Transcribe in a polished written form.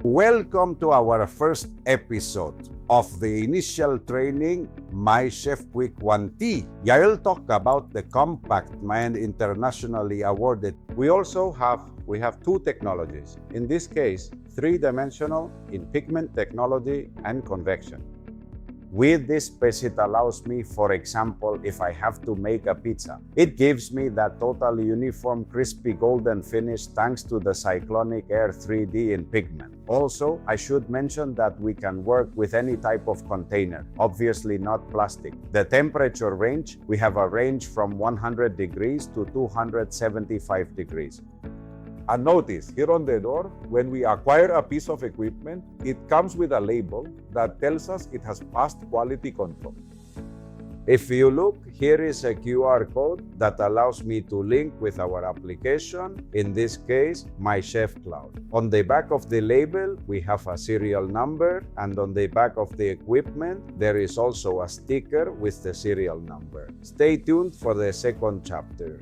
Welcome to our first episode of the initial training Mychef Quick 1T. I'll talk about the compact and internationally awarded. We have two technologies. In this case, three-dimensional in pigment technology and convection. With this space, it allows me, for example, if I have to make a pizza, it gives me that totally uniform, crispy golden finish thanks to the Cyclonic Air 3D in pigment. Also, I should mention that we can work with any type of container, obviously not plastic. The temperature range, we have a range from 100 degrees to 275 degrees. And notice, here on the door, when we acquire a piece of equipment, it comes with a label that tells us it has passed quality control. If you look, here is a QR code that allows me to link with our application, in this case, Mychef Cloud. On the back of the label, we have a serial number, and on the back of the equipment, there is also a sticker with the serial number. Stay tuned for the second chapter.